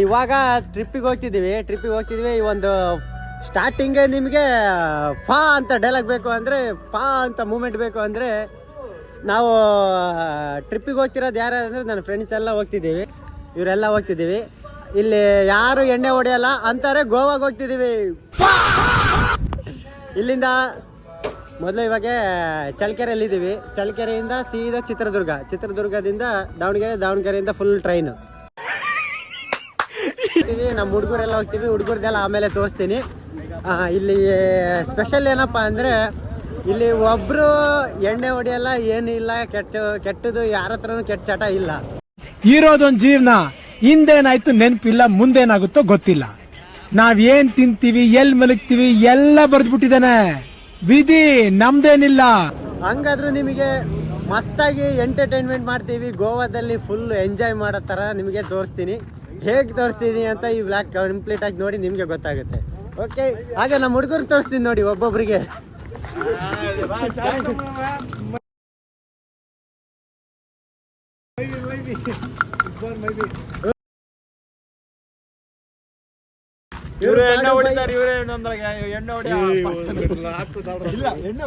ಇವಾಗ ಟ್ರಿಪ್ಪಿಗೆ ಹೋಗ್ತಿದ್ದೀವಿ. ಈ ಒಂದು ಸ್ಟಾರ್ಟಿಂಗೇ ನಿಮಗೆ ಫಾ ಅಂತ ಡೈಲಾಗ್ ಬೇಕು ಅಂದರೆ, ಫಾ ಅಂತ ಮೂಮೆಂಟ್ ಬೇಕು ಅಂದರೆ, ನಾವು ಟ್ರಿಪ್ಪಿಗೆ ಹೋಗ್ತಿರೋದು ಯಾರಂದರೆ ನನ್ನ ಫ್ರೆಂಡ್ಸ್ ಎಲ್ಲ ಹೋಗ್ತಿದ್ದೀವಿ. ಇವರೆಲ್ಲ ಹೋಗ್ತಿದ್ದೀವಿ. ಇಲ್ಲಿ ಯಾರು ಎಣ್ಣೆ ಹೊಡೆಯಲ್ಲ ಅಂತಾರೆ. ಗೋವಾಗೆ ಹೋಗ್ತಿದ್ದೀವಿ. ಇಲ್ಲಿಂದ ಮೊದಲು ಇವಾಗ ಚಳ್ಳಕೆರೆಯಲ್ಲಿದ್ದೀವಿ. ಚಳ್ಳಕೆರೆಯಿಂದ ಸೀದಾ ಚಿತ್ರದುರ್ಗದಿಂದ ದಾವಣಗೆರೆಯಿಂದ ಫುಲ್ ಟ್ರೈನು. ನಮ್ಮ ಹುಡುಗರೆಲ್ಲ ಹೋಗ್ತೀವಿ. ಹುಡುಗರದೆಲ್ಲ ಆಮೇಲೆ ತೋರಿಸ್ತೀನಿ. ಇಲ್ಲಿ ಸ್ಪೆಷಲ್ ಏನಪ್ಪ ಅಂದರೆ, ಇಲ್ಲಿ ಒಬ್ಬರು ಎಣ್ಣೆ ಹೊಡೆಯಲ್ಲ, ಏನಿಲ್ಲ, ಕೆಟ್ಟದು ಯಾರ ಹತ್ರನೂ ಕೆಟ್ಟ ಚಟ ಇಲ್ಲ. ಇರೋದೊಂದು ಜೀವನ, ಹಿಂದೇನಾಯ್ತು ನೆನಪಿಲ್ಲ, ಮುಂದೇನಾಗುತ್ತೋ ಗೊತ್ತಿಲ್ಲ. ನಾವೇನ್ ತಿಂತೀವಿ, ಎಲ್ಲಿ ಮಲಗ್ತೀವಿ ಎಲ್ಲ ಬರ್ದ್ಬಿಟ್ಟಿದ್ದಾನೆ. ವಿಧಿ ನಮ್ದೇನಿಲ್ಲ. ಹಂಗಾದ್ರೂ ನಿಮಗೆ ಮಸ್ತಾಗಿ ಎಂಟರ್ಟೈನ್ಮೆಂಟ್ ಮಾಡ್ತೀವಿ. ಗೋವಾದಲ್ಲಿ ಫುಲ್ ಎಂಜಾಯ್ ಮಾಡೋ ಥರ ನಿಮಗೆ ತೋರಿಸ್ತೀನಿ. ಹೇಗೆ ತೋರಿಸ್ತೀನಿ ಅಂತ ಈ ವ್ಲಾಗ್ ಕಂಪ್ಲೀಟ್ ಆಗಿ ನೋಡಿ ನಿಮಗೆ ಗೊತ್ತಾಗುತ್ತೆ. ಓಕೆ, ಹಾಗೆ ನಮ್ಮ ಹುಡುಗರು ತೋರಿಸ್ತೀನಿ ನೋಡಿ ಒಬ್ಬೊಬ್ಬರಿಗೆ. ಇವರು ಎಣ್ಣೆ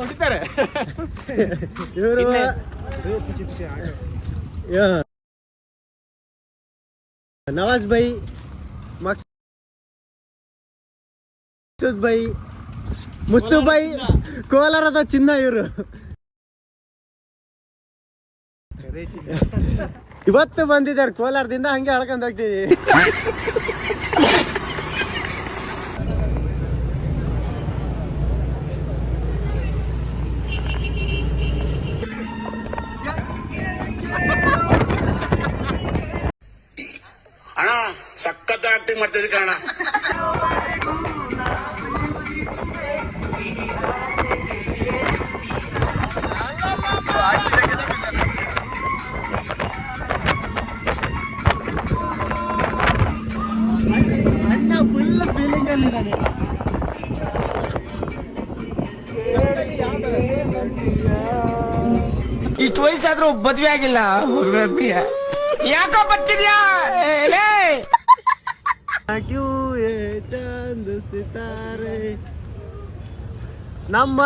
ಹೊಡಿತಾರೆ. ಇವರು ನವಾಜ್ ಬೈ, ಮಕ್ಸೂದ್ ಬೈ, ಮುಸ್ತು ಬೈ, ಕೋಲಾರದ ಚಿನ್ನ. ಇವರು ಇವತ್ತು ಬಂದಿದ್ದಾರೆ ಕೋಲಾರದಿಂದ. ಹಂಗೆ ಹೇಳ್ಕೊಂಡು ಹೋಗ್ತೀವಿ. ಅಣ್ಣ ಸಖತ್ ಆಕ್ಟಿಂಗ್ ಮಾಡ್ತಿದ್ದೆ ಕಣ. ಅಣ್ಣ ಫುಲ್ ಫೀಲಿಂಗ್ ಅಲ್ಲಿ ಇದ್ದಾನೆ. ಇಷ್ಟು ವಯಸ್ಸಾದ್ರೂ ಮದ್ವೆ ಆಗಿಲ್ಲ. ಯಾಕೋ ಬರ್ತಿದ್ಯಾ? ಚಂದ ಸಿತಾರೆ ನಮ್ಮ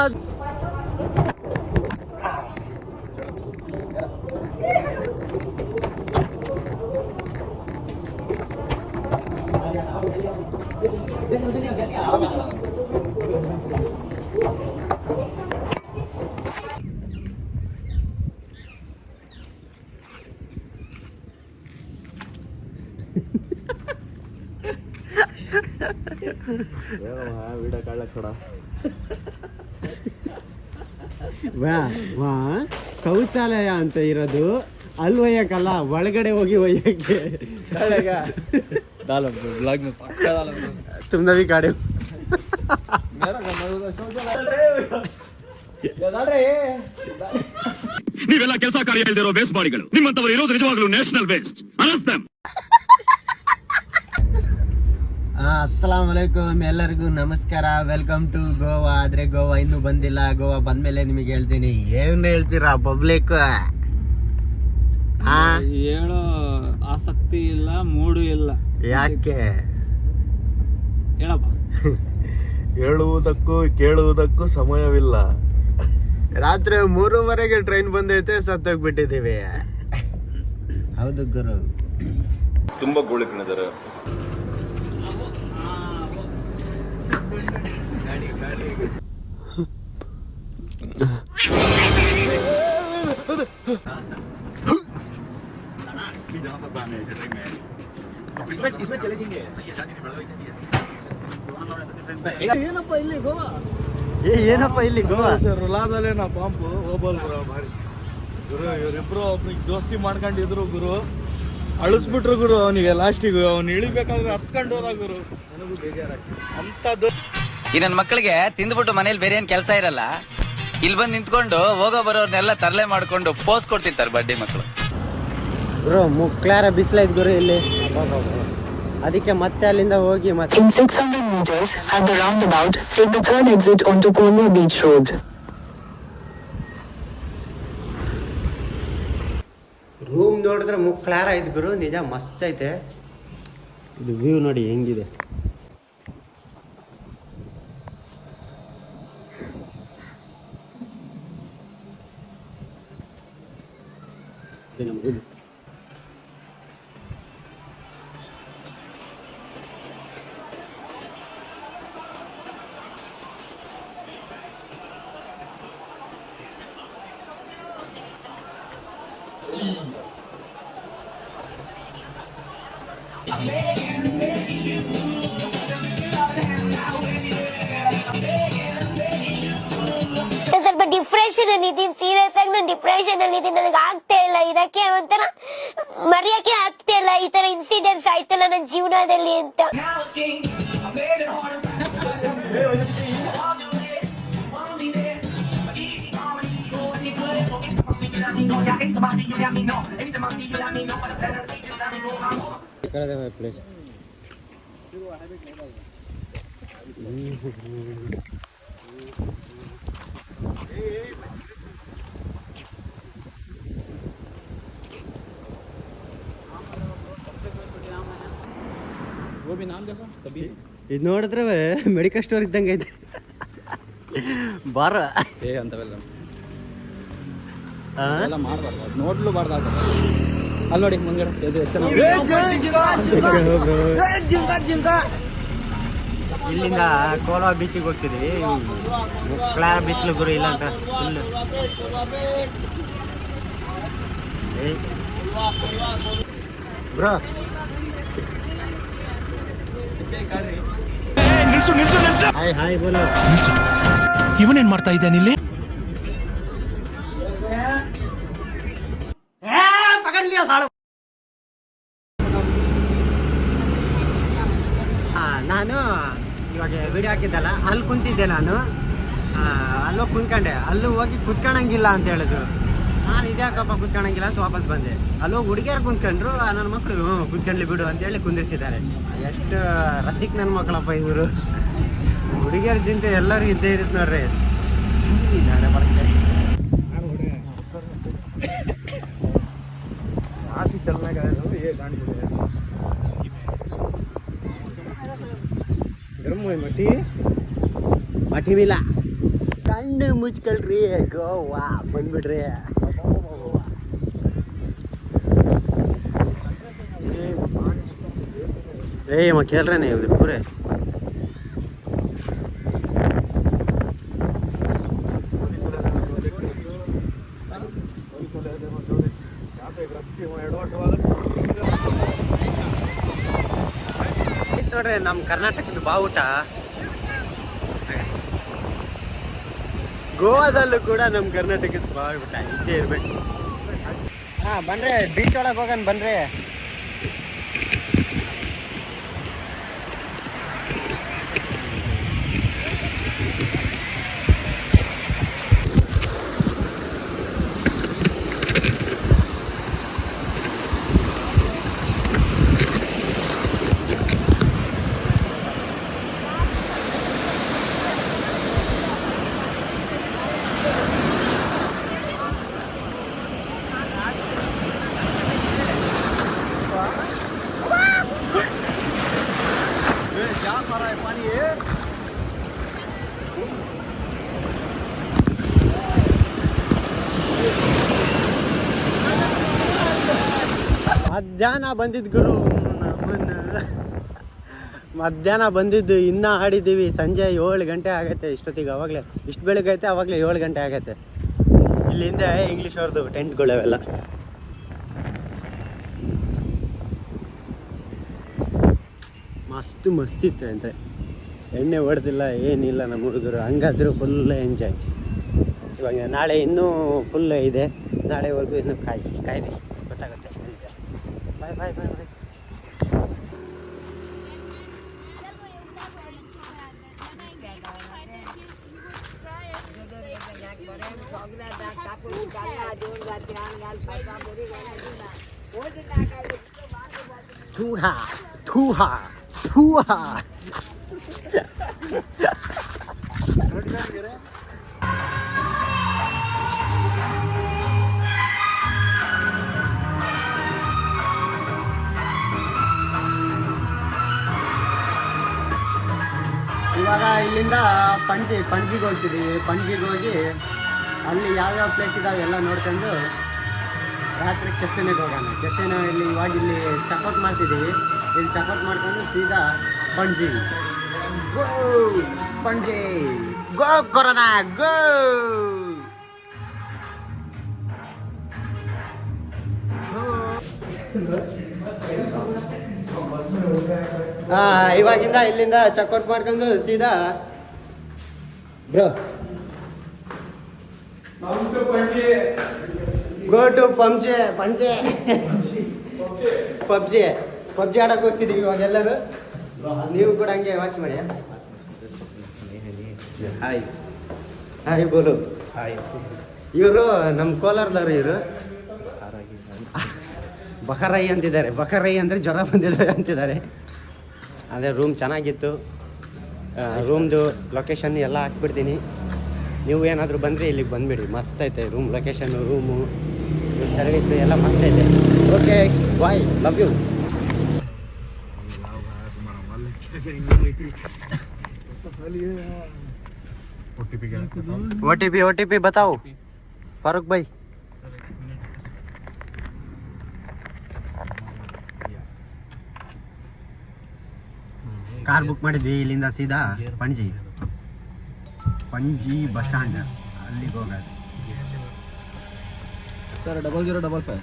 ಶೌಚಾಲಯ ಅಂತ ಇರೋದು ಅಲ್ಲಿ ಒಯ್ಯಕ್ಕಲ್ಲ, ಒಳಗಡೆ ಹೋಗಿ ಒಯ್ಯಕ್ಕೆ. ತುಮ್ನವಿ ಕಾಡೆ ನೀವೆಲ್ಲ ಕೆಲಸ ಕಾರ್ಯ ಇಲ್ದಿರೋ ವೇಸ್ಟ್ ಬಾಡಿಗಳು. ನಿಮ್ಮಂತವರು ಇರೋದು ನಿಜವಾಗ್ಲೂ ನ್ಯಾಷನಲ್ ವೇಸ್ಟ್. ಅಸ್ಸಲಾಂ ವಲೈಕುಮ್, ಎಲ್ಲರಿಗೂ ನಮಸ್ಕಾರ. Welcome to Goa. ಆದ್ರೆ ಗೋವಾ ಇನ್ನೂ ಬಂದಿಲ್ಲ. ಗೋವಾ ಬಂದ್ಮೇಲೆ ನಿಮಗೆ ಹೇಳ್ತೀನಿ. ಏನ್ ಹೇಳ್ತೀರಾ ಪಬ್ಲಿಕ್? ಹೇಳೋ ಆಸಕ್ತಿ ಇಲ್ಲ, ಮೂಡು ಇಲ್ಲ. ಯಾಕೆ ಹೇಳಪ್ಪ. ಹೇಳುವುದಕ್ಕೂ ಕೇಳುವುದಕ್ಕೂ ಸಮಯವಿಲ್ಲ. ರಾತ್ರಿ 3:30ಗೆ ಟ್ರೈನ್ ಬಂದೈತೆ, ಸತ್ತೋಗ್ಬಿಟ್ಟಿದ್ದೀವಿ. ಹೌದು ಗುರು, ತುಂಬಾ ಗೋಳಿಕೊಂಡಿದ್ದಾರೆ. ಏನಪ್ಪ ಇಲ್ಲಿ ಗೋವಾ ರುಲಾದಲ್ಲೇನ ಪಾಂಪು ಹೋಗಲ್ ಗುರು. ಭಾರಿ ಗುರು, ಇವರಿಬ್ರು ಒಬ್ನಿಗೆ ದೋಸ್ತಿ ಮಾಡ್ಕೊಂಡಿದ್ರು ಗುರು. ಅಳಿಸ್ಬಿಟ್ರು ಗುರು ಅವನಿಗೆ. ಲಾಸ್ಟಿಗೆ ಅವ್ನು ಇಳಿಬೇಕಾದ್ರೆ ಹತ್ಕೊಂಡು ಹೋದ ಗುರು. ನನಗೂ ಬೇಜಾರಾಗ್ತದೆ ಅಂತದ್ದು. ಈ ನನ್ನ ಮಕ್ಕಳಿಗೆ ತಿಂದ್ಬಿಟ್ಟು ಮನೇಲಿ ಬೇರೆ ಏನ್ ಕೆಲಸ ಇರಲ್ಲ, ಇಲ್ಲಿ ಬಂದು ನಿಂತ್ಕೊಂಡು ಹೋಗೋ ಬರೋರ್ನೆಲ್ಲ ತರಲೆ ಮಾಡ್ಕೊಂಡು ಪೋಸ್ ಕೊಡ್ತಿರ್ತಾರೆ ಬಡ್ಡಿ ಮಕ್ಕಳು. ಬ್ರೋ ಮುಕ್ಲಾರ ಬಿಸಿಲೈತ್ ಗುರು ಇಲ್ಲಿ. ಅದಕ್ಕೆ ಮತ್ತೆ ಅಲ್ಲಿಂದ ಹೋಗಿ ಮತ್ತೆ In 600 meters at the roundabout, take the third exit onto Konya Beach Road. Room ನೋಡಿದ್ರೆ ಮುಕ್ಲಾರ ಐತೆ ಗುರು, ನಿಜ ಮಸ್ತ್ ಐತೆ. ಇದು ವ್ಯೂ ನೋಡಿ ಹೆಂಗಿದೆ. ಸ್ವಲ್ಪ ಡಿಪ್ರೆಷನ್ ಅಲ್ಲಿ ಇದೀನಿ, ಸೀರಿಯಸ್ ಆಗಿ ನಾನು ಡಿಪ್ರೆಷನ್ ಅಲ್ಲಿ ಇದೀನಿ. ನನಗೆ ಆಗ್ತಾ ಇಲ್ಲ ಇರಕ್ಕೆ, ಒಂಥರ ಮರೆಯಕ್ಕೆ ಆಗ್ತಾ ಇಲ್ಲ. ಈ ತರ ಇನ್ಸಿಡೆಂಟ್ಸ್ ಆಯ್ತಲ್ಲ ನನ್ನ ಜೀವನದಲ್ಲಿ ಅಂತ. ಪ್ಲೇಸ್ ಇದು ನೋಡಿದ್ರೆ ಮೆಡಿಕಲ್ ಸ್ಟೋರ್ ಇದ್ದಂಗೆ ಐತೆ. ಬಾರ ಅಂತವೆಲ್ಲ ಮಾಡಬಾರ್ದು, ನೋಡ್ಲೂಬಾರ್ದು. ಅಲ್ಲಿ ನೋಡಿ ಮುಂದ್ಗಡೆ ಇಲ್ಲಿಂದ ಕೋಲಾ ಬೀಚಿಗೆ ಹೋಗ್ತಿದ್ವಿ. ಮುಕ್ಳ ಬಿಸಿಲು ಗುರು ಇಲ್ಲ ಅಂತ ಫುಲ್. ಬ್ರೋ ಹಾಯ್ ಹಾಯ್ ಬೋಲೋ. ಇವನೇನ್ ಮಾಡ್ತಾ ಇದ್ದಾನೆ ಇಲ್ಲಿ? ನಾನು ಇವಾಗ ವಿಡಿಯೋ ಹಾಕಿದ್ದಲ್ಲ, ಅಲ್ಲಿ ಕುಂತಿದ್ದೆ ನಾನು. ಅಲ್ಲೋಗಿ ಕುಂತ್ಕೊಂಡೆ. ಅಲ್ಲೂ ಹೋಗಿ ಕುತ್ಕೊಳಂಗಿಲ್ಲ ಅಂತ ಹೇಳಿದ್ರು. ನಾನು ಇದ್ಯಾಕಪ್ಪ ಕುತ್ಕೊಳಂಗಿಲ್ಲ ಅಂತ ವಾಪಸ್ ಬಂದೆ. ಅಲ್ಲೋಗಿ ಹುಡುಗಿಯರು ಕುಂತ್ಕೊಂಡ್ರು. ನನ್ನ ಮಕ್ಕಳು ಕುತ್ಕೊಂಡ್ಲಿ ಬಿಡು ಅಂತೇಳಿ ಕುಂದಿರ್ಸಿದ್ದಾರೆ. ಎಷ್ಟು ರಸಿಕ್ ನನ್ನ ಮಕ್ಕಳಪ್ಪ ಇವರು. ಹುಡುಗಿಯರ ಚಿಂತೆ ಎಲ್ಲರೂ ಇದ್ದೇ ಇರುತ್ತೆ ನೋಡ್ರಿ. ನಾಳೆ ಬರ್ತೇನೆ ಆಸಿ ಚಲನಾಗ ಮಟಿ ಮಟಿವಿಲ್ಲ. ಕಣ್ಣು ಮುಚ್ಕೊಳ್ರಿ, ಗೋವಾ ಬಂದ್ಬಿಡ್ರಿ. ಏ ಕೇಳ್ರೇನೆ ಇವ್ರು ಪೂರೆ ನೋಡ್ರಿ. ನಮ್ಮ ಕರ್ನಾಟಕದ ಬಾವುಟ. ಗೋವಾದಲ್ಲೂ ಕೂಡ ನಮ್ಮ ಕರ್ನಾಟಕದ ಬಾವುಟ ಇದ್ದೇ ಇರ್ಬೇಕು. ಬನ್ರಿ ಬೀಚ್ ಒಳಗೆ ಹೋಗೋಣ ಬನ್ರಿ. ಮಧ್ಯಾಹ್ನ ಬಂದಿದ್ದು ಗುರು. ಮಧ್ಯಾಹ್ನ ಬಂದಿದ್ದು ಇನ್ನೂ ಆಡಿದ್ದೀವಿ. ಸಂಜೆ 7 ಗಂಟೆ ಆಗೈತೆ ಇಷ್ಟೊತ್ತಿಗೆ. ಅವಾಗಲೇ ಇಷ್ಟು ಬೆಳಗೈತೆ, ಅವಾಗಲೇ 7 ಗಂಟೆ ಆಗೈತೆ. ಇಲ್ಲಿಂದ ಇಂಗ್ಲೀಷ್ ಅವ್ರದ್ದು ಟೆಂಟ್ಗಳವೆಲ್ಲ. ಮಸ್ತಿತ್ತು ಅಂದರೆ ಎಣ್ಣೆ ಹೊಡೆದಿಲ್ಲ ಏನಿಲ್ಲ ನಮ್ಮ ಹುಡುಗರು. ಹಂಗಾದ್ರೂ ಫುಲ್ ಎಂಜಾಯ್. ಇವಾಗ ನಾಳೆ ಇನ್ನೂ ಫುಲ್ ಇದೆ. ನಾಳೆವರೆಗೂ ಇನ್ನೂ ಕಾಯ್ರಿ ಗೊತ್ತಾಗುತ್ತೆ. ಬಾಯ್ ಬಾಯ್ ಬಾಯ್ ಬಾಯ್. Tuha, tuha, tuha. ಇವಾಗ ಇಲ್ಲಿಂದ ಪಣಜಿಗೆ ಹೋಗ್ತಿದ್ದೀವಿ. ಪಣಜಿಗೆ ಹೋಗಿ ಅಲ್ಲಿ ಯಾವ್ಯಾವ ಪ್ಲೇಸ್ ಇದಾವೆ ಎಲ್ಲ ನೋಡ್ಕೊಂಡು ರಾತ್ರಿ ಕೆಫೆನೆಗೆ ಹೋಗೋಣ. ಕೆಫೆನ ಇಲ್ಲಿ ಇವಾಗ ಇಲ್ಲಿ ಚೆಕ್ಔಟ್ ಮಾಡ್ತಿದ್ದೀವಿ. ಇಲ್ಲಿ ಚೆಕ್ಔಟ್ ಮಾಡ್ಕೊಂಡು ಸೀದಾ ಪಣಜಿ ಗೋ. ಪಣಜಿ ಗೋ ಕೊರೋನಾ ಗೋ. ಇವಾಗಿಂದ ಇಲ್ಲಿಂದ ಚೆಕ್ಔಟ್ ಮಾಡ್ಕೊಂಡು ಸೀದಾ ಬ್ರೋ ಗೋ ಟು ಪಬ್ಜಿ ಆಡಕ್ಕೆ ಹೋಗ್ತಿದ್ದೀವಿ ಇವಾಗ ಎಲ್ಲರೂ. ನೀವು ಕೂಡ ಹಂಗೆ ವಾಚ್ ಮಾಡಿ. ಹಾಯ್ ಬೋಲು. ಇವರು ನಮ್ಮ ಕೋಲಾರದವ್ರು. ಇವರು ಬಕರೈ ಅಂತಿದ್ದಾರೆ. ಬಕರೈ ಅಂದರೆ ಜ್ವರ ಬಂದಿದ್ದಾರೆ ಅಂತಿದ್ದಾರೆ. ಅದೇ ರೂಮ್ ಚೆನ್ನಾಗಿತ್ತು. ರೂಮ್ದು ಲೊಕೇಶನ್ ಎಲ್ಲ ಹಾಕ್ಬಿಡ್ತೀನಿ. ನೀವು ಏನಾದರೂ ಬಂದರೆ ಇಲ್ಲಿಗೆ ಬಂದುಬಿಡಿ. ಮಸ್ತ್ ಐತೆ ರೂಮ್ ಲೊಕೇಶನ್ನು, ರೂಮು, ಸರ್ವಿಸು ಎಲ್ಲ ಮಸ್ತ್ ಐತೆ. Okay bye, love you. O T P बताओ फारूक भाई. ಕಾರ್ ಬುಕ್ ಮಾಡಿದ್ವಿ. ಇಲ್ಲಿಂದ ಸೀದಾ ಪಣಜಿ ಬಸ್ ಸ್ಟ್ಯಾಂಡ್ ಅಲ್ಲಿಗೆ ಹೋಗೋದು. ಸರ್ 0055